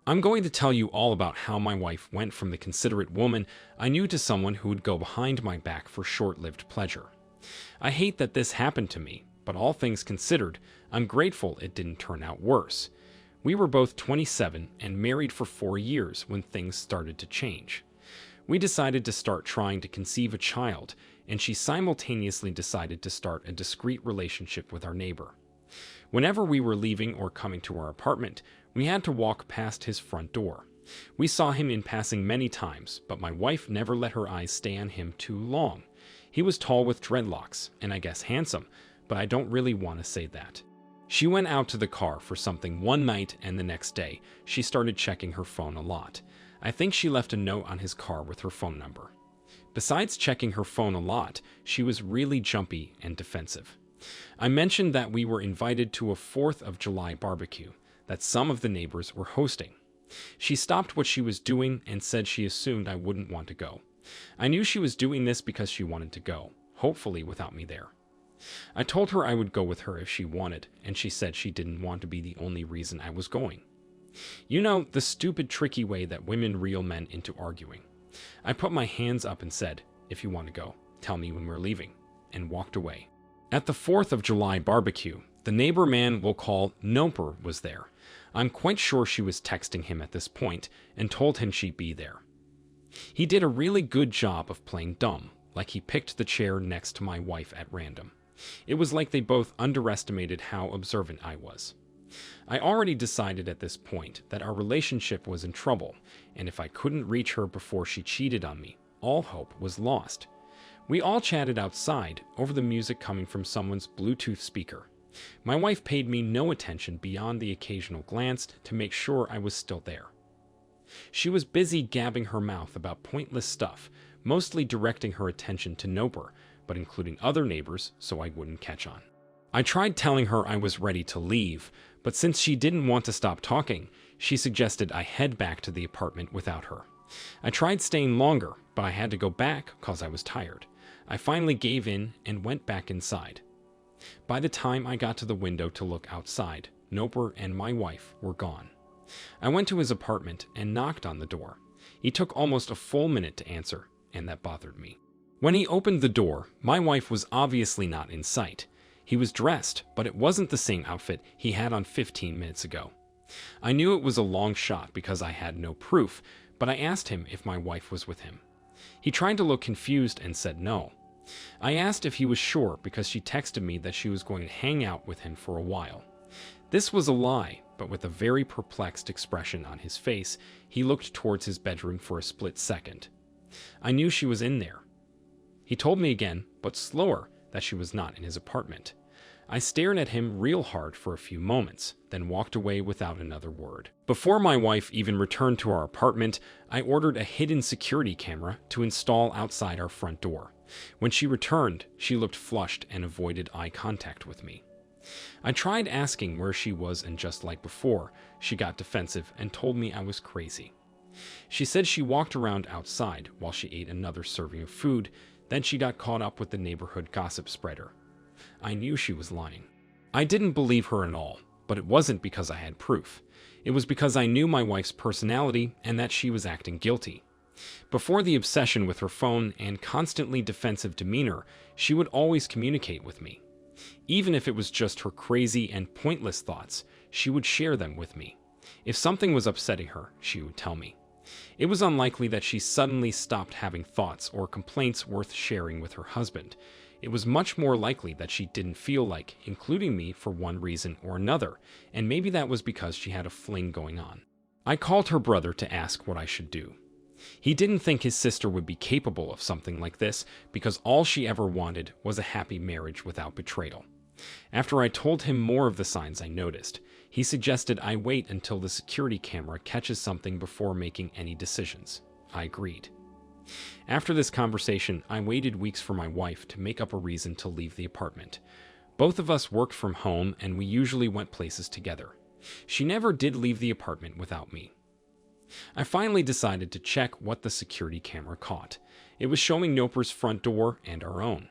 I'm going to tell you all about how my wife went from the considerate woman I knew to someone who would go behind my back for short-lived pleasure. I hate that this happened to me, but all things considered, I'm grateful it didn't turn out worse. We were both 27 and married for 4 years when things started to change. We decided to start trying to conceive a child, and she simultaneously decided to start a discreet relationship with our neighbor. Whenever we were leaving or coming to our apartment, we had to walk past his front door. We saw him in passing many times, but my wife never let her eyes stay on him too long. He was tall with dreadlocks, and I guess handsome, but I don't really want to say that. She went out to the car for something one night, and the next day, she started checking her phone a lot. I think she left a note on his car with her phone number. Besides checking her phone a lot, she was really jumpy and defensive. I mentioned that we were invited to a 4th of July barbecue that some of the neighbors were hosting. She stopped what she was doing and said she assumed I wouldn't want to go. I knew she was doing this because she wanted to go, hopefully without me there. I told her I would go with her if she wanted, and she said she didn't want to be the only reason I was going. You know, the stupid, tricky way that women reel men into arguing. I put my hands up and said, "If you want to go, tell me when we're leaving," and walked away. At the 4th of July barbecue, the neighbor man we'll call Noper was there. I'm quite sure she was texting him at this point and told him she'd be there. He did a really good job of playing dumb, like he picked the chair next to my wife at random. It was like they both underestimated how observant I was. I already decided at this point that our relationship was in trouble, and if I couldn't reach her before she cheated on me, all hope was lost. We all chatted outside over the music coming from someone's Bluetooth speaker. My wife paid me no attention beyond the occasional glance to make sure I was still there. She was busy gabbing her mouth about pointless stuff, mostly directing her attention to Noper, but including other neighbors so I wouldn't catch on. I tried telling her I was ready to leave, but since she didn't want to stop talking, she suggested I head back to the apartment without her. I tried staying longer, but I had to go back because I was tired. I finally gave in and went back inside. By the time I got to the window to look outside, Noper and my wife were gone. I went to his apartment and knocked on the door. He took almost a full minute to answer, and that bothered me. When he opened the door, my wife was obviously not in sight. He was dressed, but it wasn't the same outfit he had on 15 minutes ago. I knew it was a long shot because I had no proof, but I asked him if my wife was with him. He tried to look confused and said no. I asked if he was sure because she texted me that she was going to hang out with him for a while. This was a lie, but with a very perplexed expression on his face, he looked towards his bedroom for a split second. I knew she was in there. He told me again, but slower, that she was not in his apartment. I stared at him real hard for a few moments, then walked away without another word. Before my wife even returned to our apartment, I ordered a hidden security camera to install outside our front door. When she returned, she looked flushed and avoided eye contact with me. I tried asking where she was, and just like before, she got defensive and told me I was crazy. She said she walked around outside while she ate another serving of food, then she got caught up with the neighborhood gossip spreader. I knew she was lying. I didn't believe her at all, but it wasn't because I had proof. It was because I knew my wife's personality and that she was acting guilty. Before the obsession with her phone and constantly defensive demeanor, she would always communicate with me. Even if it was just her crazy and pointless thoughts, she would share them with me. If something was upsetting her, she would tell me. It was unlikely that she suddenly stopped having thoughts or complaints worth sharing with her husband. It was much more likely that she didn't feel like including me for one reason or another, and maybe that was because she had a fling going on. I called her brother to ask what I should do. He didn't think his sister would be capable of something like this because all she ever wanted was a happy marriage without betrayal. After I told him more of the signs I noticed, he suggested I wait until the security camera catches something before making any decisions. I agreed. After this conversation, I waited weeks for my wife to make up a reason to leave the apartment. Both of us worked from home and we usually went places together. She never did leave the apartment without me. I finally decided to check what the security camera caught. It was showing Noper's front door and our own.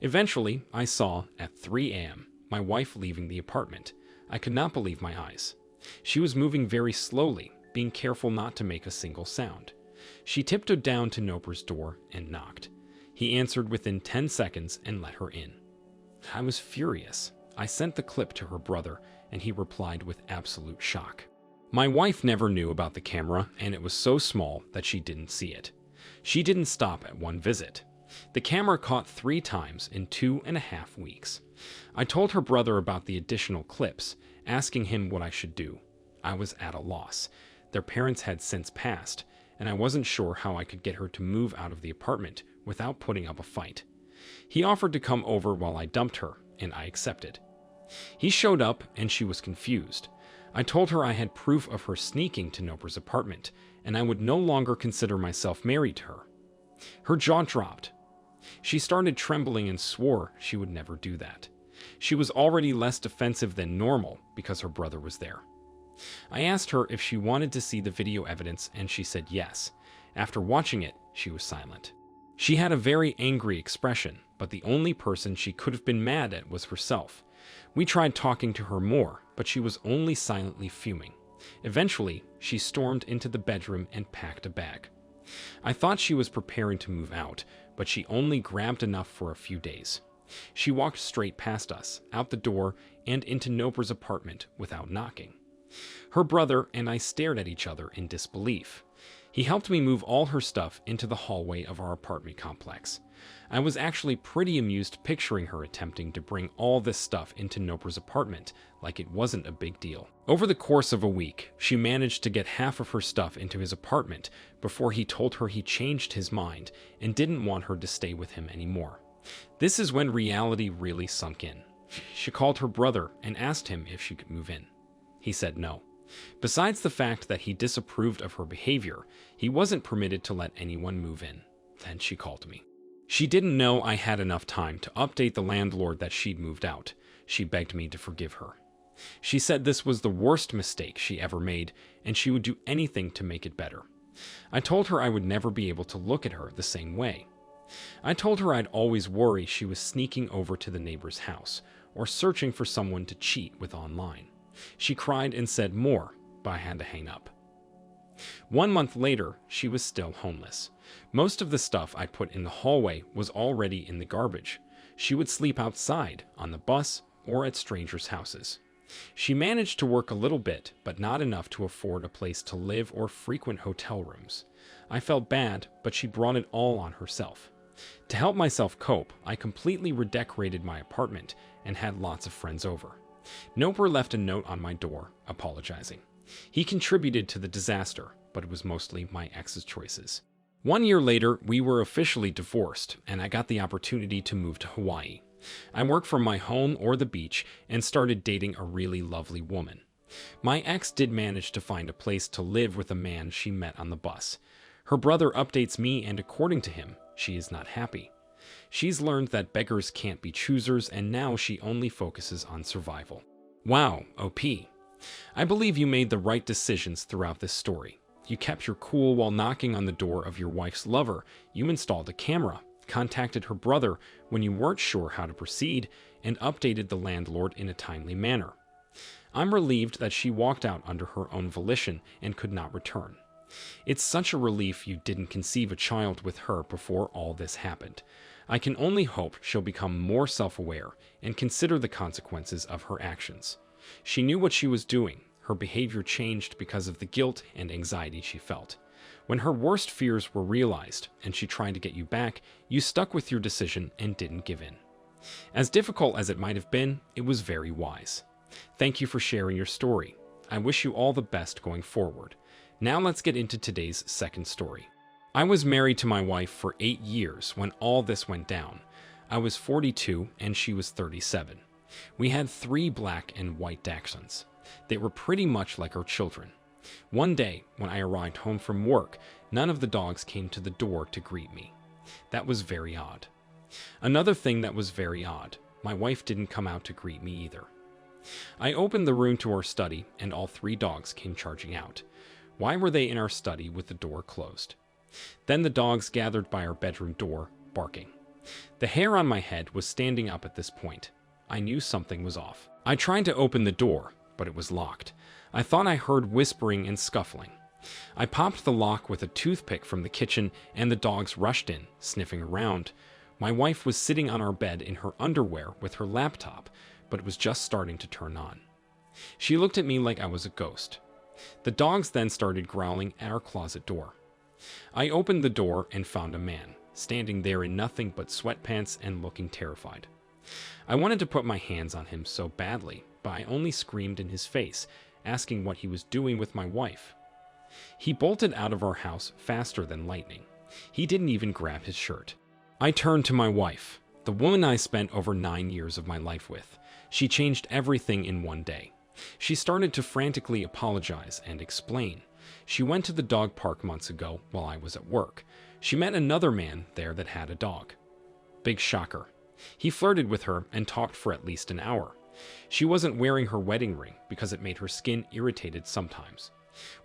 Eventually, I saw, at 3 a.m., my wife leaving the apartment. I could not believe my eyes. She was moving very slowly, being careful not to make a single sound. She tiptoed down to Noper's door and knocked. He answered within 10 seconds and let her in. I was furious. I sent the clip to her brother, and he replied with absolute shock. My wife never knew about the camera, and it was so small that she didn't see it. She didn't stop at one visit. The camera caught 3 times in 2.5 weeks. I told her brother about the additional clips, asking him what I should do. I was at a loss. Their parents had since passed, and I wasn't sure how I could get her to move out of the apartment without putting up a fight. He offered to come over while I dumped her, and I accepted. He showed up, and she was confused. I told her I had proof of her sneaking to Noper's apartment, and I would no longer consider myself married to her. Her jaw dropped. She started trembling and swore she would never do that. She was already less defensive than normal because her brother was there. I asked her if she wanted to see the video evidence, and she said yes. After watching it, she was silent. She had a very angry expression, but the only person she could have been mad at was herself. We tried talking to her more, but she was only silently fuming. Eventually, she stormed into the bedroom and packed a bag. I thought she was preparing to move out, but she only grabbed enough for a few days. She walked straight past us, out the door, and into Noper's apartment without knocking. Her brother and I stared at each other in disbelief. He helped me move all her stuff into the hallway of our apartment complex. I was actually pretty amused picturing her attempting to bring all this stuff into Noper's apartment like it wasn't a big deal. Over the course of a week, she managed to get half of her stuff into his apartment before he told her he changed his mind and didn't want her to stay with him anymore. This is when reality really sunk in. She called her brother and asked him if she could move in. He said no. Besides the fact that he disapproved of her behavior, he wasn't permitted to let anyone move in. Then she called me. She didn't know I had enough time to update the landlord that she'd moved out. She begged me to forgive her. She said this was the worst mistake she ever made, and she would do anything to make it better. I told her I would never be able to look at her the same way. I told her I'd always worry she was sneaking over to the neighbor's house or searching for someone to cheat with online. She cried and said more, but I had to hang up. 1 month later, she was still homeless. Most of the stuff I put in the hallway was already in the garbage. She would sleep outside, on the bus, or at strangers' houses. She managed to work a little bit, but not enough to afford a place to live or frequent hotel rooms. I felt bad, but she brought it all on herself. To help myself cope, I completely redecorated my apartment and had lots of friends over. Noper left a note on my door, apologizing. He contributed to the disaster, but it was mostly my ex's choices. 1 year later, we were officially divorced, and I got the opportunity to move to Hawaii. I worked from my home or the beach and started dating a really lovely woman. My ex did manage to find a place to live with a man she met on the bus. Her brother updates me, and according to him, she is not happy. She's learned that beggars can't be choosers, and now she only focuses on survival. Wow, OP. I believe you made the right decisions throughout this story. You kept your cool while knocking on the door of your wife's lover. You installed a camera, contacted her brother when you weren't sure how to proceed, and updated the landlord in a timely manner. I'm relieved that she walked out under her own volition and could not return. It's such a relief you didn't conceive a child with her before all this happened. I can only hope she'll become more self-aware and consider the consequences of her actions. She knew what she was doing. Her behavior changed because of the guilt and anxiety she felt. When her worst fears were realized and she tried to get you back, you stuck with your decision and didn't give in. As difficult as it might have been, it was very wise. Thank you for sharing your story. I wish you all the best going forward. Now let's get into today's second story. I was married to my wife for 8 years when all this went down. I was 42 and she was 37. We had 3 black and white dachshunds. They were pretty much like our children. One day, when I arrived home from work, none of the dogs came to the door to greet me. That was very odd. Another thing that was very odd, my wife didn't come out to greet me either. I opened the room to our study, and all 3 dogs came charging out. Why were they in our study with the door closed? Then the dogs gathered by our bedroom door, barking. The hair on my head was standing up at this point. I knew something was off. I tried to open the door, but it was locked. I thought I heard whispering and scuffling. I popped the lock with a toothpick from the kitchen, and the dogs rushed in, sniffing around. My wife was sitting on our bed in her underwear with her laptop, but it was just starting to turn on. She looked at me like I was a ghost. The dogs then started growling at our closet door. I opened the door and found a man, standing there in nothing but sweatpants and looking terrified. I wanted to put my hands on him so badly, but I only screamed in his face, asking what he was doing with my wife. He bolted out of our house faster than lightning. He didn't even grab his shirt. I turned to my wife, the woman I spent over 9 years of my life with. She changed everything in one day. She started to frantically apologize and explain. She went to the dog park months ago while I was at work. She met another man there that had a dog. Big shocker. He flirted with her and talked for at least an hour. She wasn't wearing her wedding ring because it made her skin irritated sometimes.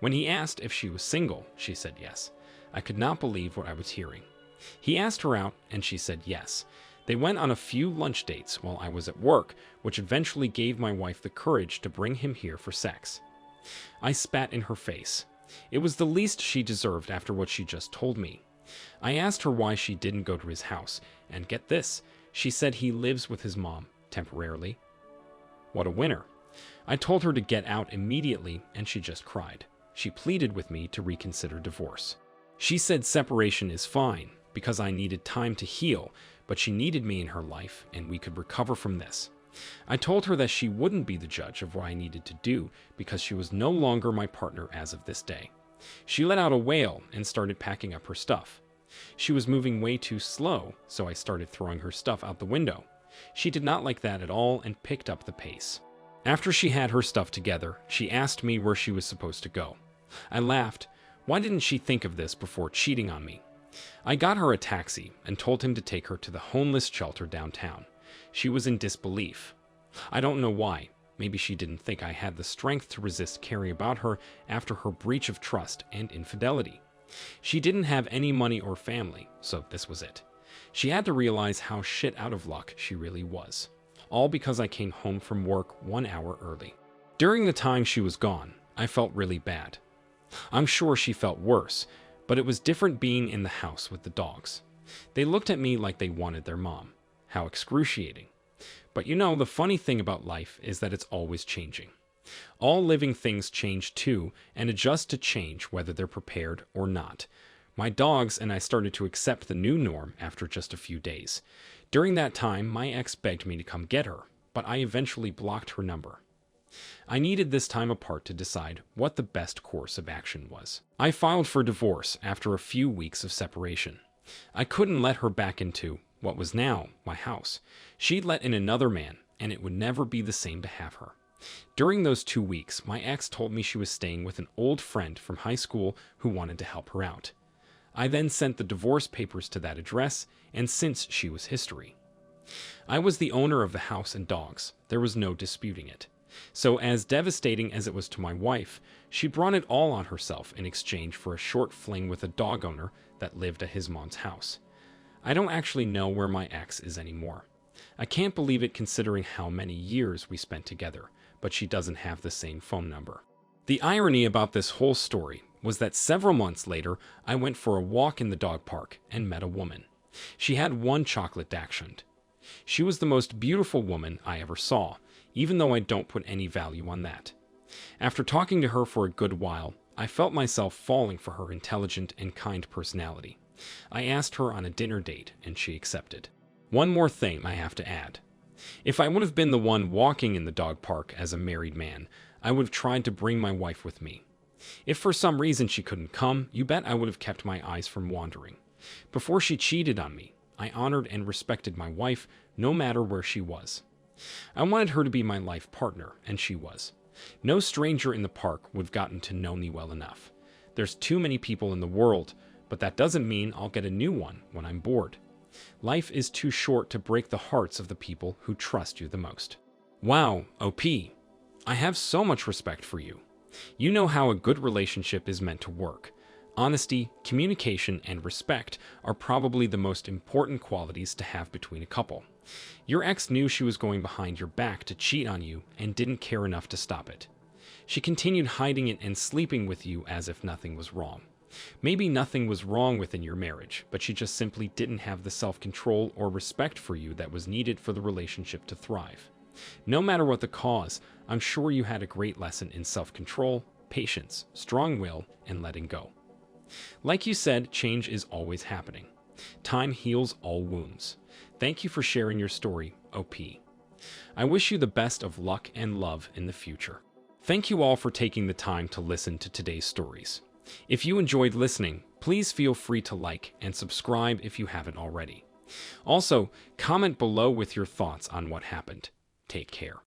When he asked if she was single, she said yes. I could not believe what I was hearing. He asked her out, and she said yes. They went on a few lunch dates while I was at work, which eventually gave my wife the courage to bring him here for sex. I spat in her face. It was the least she deserved after what she just told me. I asked her why she didn't go to his house, and get this, she said he lives with his mom, temporarily. What a winner. I told her to get out immediately, and she just cried. She pleaded with me to reconsider divorce. She said separation is fine, because I needed time to heal, but she needed me in her life, and we could recover from this. I told her that she wouldn't be the judge of what I needed to do, because she was no longer my partner as of this day. She let out a wail and started packing up her stuff. She was moving way too slow, so I started throwing her stuff out the window. She did not like that at all and picked up the pace. After she had her stuff together, she asked me where she was supposed to go. I laughed. Why didn't she think of this before cheating on me? I got her a taxi and told him to take her to the homeless shelter downtown. She was in disbelief. I don't know why. Maybe she didn't think I had the strength to resist caring about her after her breach of trust and infidelity. She didn't have any money or family, so this was it. She had to realize how shit out of luck she really was. All because I came home from work 1 hour early. During the time she was gone, I felt really bad. I'm sure she felt worse, but it was different being in the house with the dogs. They looked at me like they wanted their mom. How excruciating. But you know, the funny thing about life is that it's always changing. All living things change too, and adjust to change whether they're prepared or not. My dogs and I started to accept the new norm after just a few days. During that time, my ex begged me to come get her, but I eventually blocked her number. I needed this time apart to decide what the best course of action was. I filed for divorce after a few weeks of separation. I couldn't let her back into what was now my house. She'd let in another man, and it would never be the same to have her. During those 2 weeks, my ex told me she was staying with an old friend from high school who wanted to help her out. I then sent the divorce papers to that address, and since she was history. I was the owner of the house and dogs. There was no disputing it. So as devastating as it was to my wife, she brought it all on herself in exchange for a short fling with a dog owner that lived at his mom's house. I don't actually know where my ex is anymore. I can't believe it considering how many years we spent together, but she doesn't have the same phone number. The irony about this whole story was that several months later, I went for a walk in the dog park and met a woman. She had one chocolate dachshund. She was the most beautiful woman I ever saw, even though I don't put any value on that. After talking to her for a good while, I felt myself falling for her intelligent and kind personality. I asked her on a dinner date, and she accepted. One more thing I have to add. If I would have been the one walking in the dog park as a married man, I would have tried to bring my wife with me. If for some reason she couldn't come, you bet I would have kept my eyes from wandering. Before she cheated on me, I honored and respected my wife no matter where she was. I wanted her to be my life partner, and she was. No stranger in the park would have gotten to know me well enough. There's too many people in the world, but that doesn't mean I'll get a new one when I'm bored. Life is too short to break the hearts of the people who trust you the most. Wow, OP. I have so much respect for you. You know how a good relationship is meant to work. Honesty, communication, and respect are probably the most important qualities to have between a couple. Your ex knew she was going behind your back to cheat on you and didn't care enough to stop it. She continued hiding it and sleeping with you as if nothing was wrong. Maybe nothing was wrong within your marriage, but she just simply didn't have the self-control or respect for you that was needed for the relationship to thrive. No matter what the cause, I'm sure you had a great lesson in self-control, patience, strong will, and letting go. Like you said, change is always happening. Time heals all wounds. Thank you for sharing your story, OP. I wish you the best of luck and love in the future. Thank you all for taking the time to listen to today's stories. If you enjoyed listening, please feel free to like and subscribe if you haven't already. Also, comment below with your thoughts on what happened. Take care.